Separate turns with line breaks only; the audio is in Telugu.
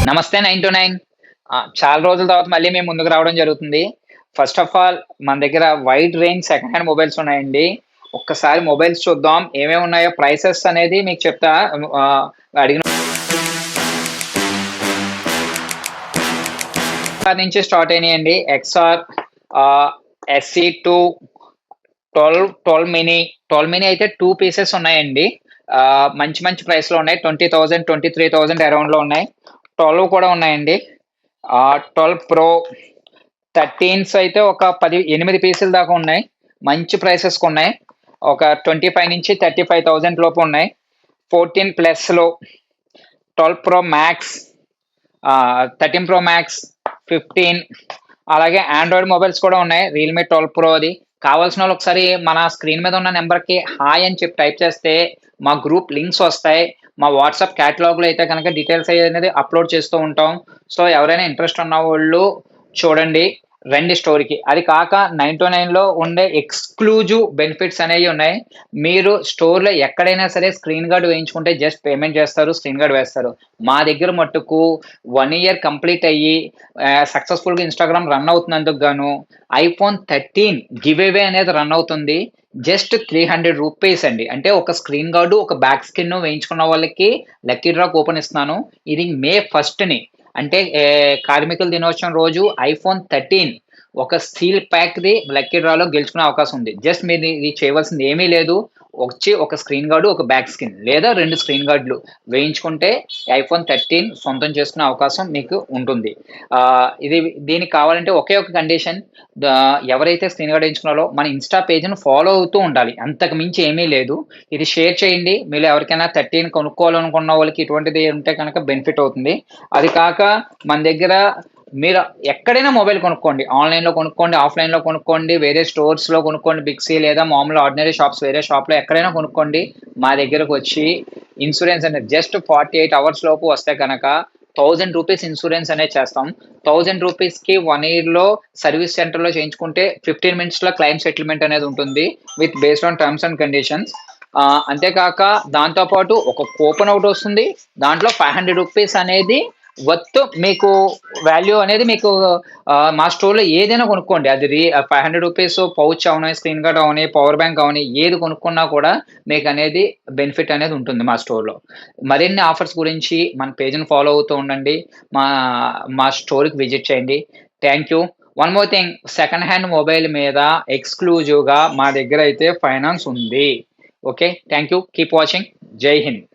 నమస్తే 929. చాలా రోజుల తర్వాత మళ్ళీ మేము ముందుకు రావడం జరుగుతుంది. ఫస్ట్ ఆఫ్ ఆల్ మన దగ్గర wide range second hand mobiles ఉన్నాయండి. ఒక్కసారి మొబైల్స్ చూద్దాం. ఏమేమి ఉన్నాయో ప్రైసెస్ అనేది మీకు చెప్తా. ఆహ్, అడిగిన నుంచి స్టార్ట్ అయినాయండి. XR, SC2, 12 mini. 12 మినీ అయితే 2 పీసెస్ ఉన్నాయండి. మంచి మంచి ప్రైస్‌లో ఉన్నాయి. 20,000, 23,000 అరౌండ్‌లో ఉన్నాయి. 12 కూడా ఉన్నాయండి. 12 ప్రో, 13స్ అయితే ఒక 8 పీసుల దాకా ఉన్నాయి. మంచి ప్రైసెస్‌కున్నాయి. ఒక 25 నుంచి 35,000 లోపు ఉన్నాయి. 14 ప్లస్‌లో 12 ప్రో మ్యాక్స్, 13 ప్రో మ్యాక్స్, 15 అలాగే ఆండ్రాయిడ్ మొబైల్స్ కూడా ఉన్నాయి. రియల్‌మీ 12 ప్రో అది. కావాల్సినోళ్ళు ఒకసారి మన స్క్రీన్ మీద ఉన్న నంబర్‌కి హాయ్ అని చెప్పి టైప్ చేస్తే మా గ్రూప్ లింక్స్ వస్తాయి. మా వాట్సాప్ క్యాటలాగ్‌లో అయితే కనుక డీటెయిల్స్ అనేది అప్‌లోడ్ చేస్తూ ఉంటాం. సో, ఎవరైనా ఇంట్రెస్ట్ ఉన్నవోళ్ళు చూడండి. రండి స్టోర్‌కి. అది కాక 929లో ఉండే ఎక్స్‌క్లూజివ్ బెనిఫిట్స్ అనేవి ఉన్నాయి. మీరు స్టోర్‌లో ఎక్కడైనా సరే స్క్రీన్ గార్డ్ వేయించుకుంటే జస్ట్ పేమెంట్ చేస్తారు. స్క్రీన్ గార్డ్ వేస్తారు. మా దగ్గర మట్టుకు 1 ఇయర్ కంప్లీట్ అయ్యి సక్సెస్‌ఫుల్‌గా ఇన్‌స్టాగ్రామ్ రన్ అవుతున్నందుకు గాను ఐఫోన్ 13 గివ్ అవే అనేది రన్ అవుతుంది. జస్ట్ రూ. 300 అండి. అంటే ఒక స్క్రీన్ గార్డ్, ఒక బ్యాక్ స్కిన్ వేయించుకున్న వాళ్ళకి లక్కీ డ్రా కూపన్ ఇస్తున్నాను. ఇది మే 1ని అంటే కార్మికుల దినోత్సవం రోజు ఐఫోన్ 13 ఒక స్టీల్ ప్యాక్‌ది లక్కీ డ్రాలో గెలుచుకునే అవకాశం ఉంది. జస్ట్ మీరు ఇది చేయవలసింది ఏమీ లేదు. వచ్చి ఒక స్క్రీన్ గార్డ్, ఒక బ్యాక్ స్కిన్ లేదా 2 స్క్రీన్ గార్డ్‌లు వేయించుకుంటే ఐఫోన్ 13 సొంతం చేసుకునే అవకాశం మీకు ఉంటుంది. ఇది దీనికి కావాలంటే ఒకే ఒక కండిషన్, ఎవరైతే స్క్రీన్ గార్డ్ వేయించుకున్నారో మన ఇన్‌స్టా పేజ్‌ని ఫాలో అవుతూ ఉండాలి. అంతకు మించి ఏమీ లేదు. ఇది షేర్ చేయండి. మీలో ఎవరికైనా 13 కొనుక్కోవాలనుకున్న వాళ్ళకి ఇటువంటిది ఉంటే కనుక బెనిఫిట్ అవుతుంది. అది కాక మన దగ్గర మీరు ఎక్కడైనా మొబైల్ కొనుక్కోండి. ఆన్‌లైన్‌లో కొనుక్కోండి, ఆఫ్‌లైన్‌లో కొనుక్కోండి, వేరే స్టోర్స్‌లో కొనుక్కోండి, బిగ్‌సీ లేదా మామూలు ఆర్డినరీ షాప్స్ వేరే షాప్‌లో ఎక్కడైనా కొనుక్కోండి. మా దగ్గరకొచ్చి ఇన్సూరెన్స్ అనేది జస్ట్ 48 అవర్స్ లోపు వస్తే గనక రూ. 1,000 ఇన్సూరెన్స్ అనేది చేస్తాం. రూ. 1,000కి 1 ఇయర్‌లో సర్వీస్ సెంటర్‌లో చేయించుకుంటే 15 మినిట్స్‌లో క్లెయిమ్ సెటిల్‌మెంట్ అనేది ఉంటుంది. Based on terms and conditions. అంతేకాక దాంతో పాటు ఒక కూపన్ ఒకటొస్తుంది. దాంట్లో రూ. 500 అనేది వర్త్ మీకు వాల్యూ అనేది మీకు మా స్టోర్‌లో ఏదైనా కొనుక్కోండి. అది రూ. 500 పౌచ్ అవని, స్క్రీన్ గార్డ్ అవని, పవర్ బ్యాంక్ అవని ఏది కొనుక్కున్నా కూడా మీకనేది బెనిఫిట్ అనేది ఉంటుంది మా స్టోర్‌లో. మరిన్ని ఆఫర్స్ గురించి మన పేజ్‌ని ఫాలో అవుతూ ఉండండి. మా మా స్టోర్‌కి విజిట్ చేయండి. Thank you. One more thing, second hand mobile మీద ఎక్స్‌క్లూజివ్‌గా మా దగ్గర అయితే ఫైనాన్స్ ఉంది. Okay. Thank you. Keep watching. జై హింద్.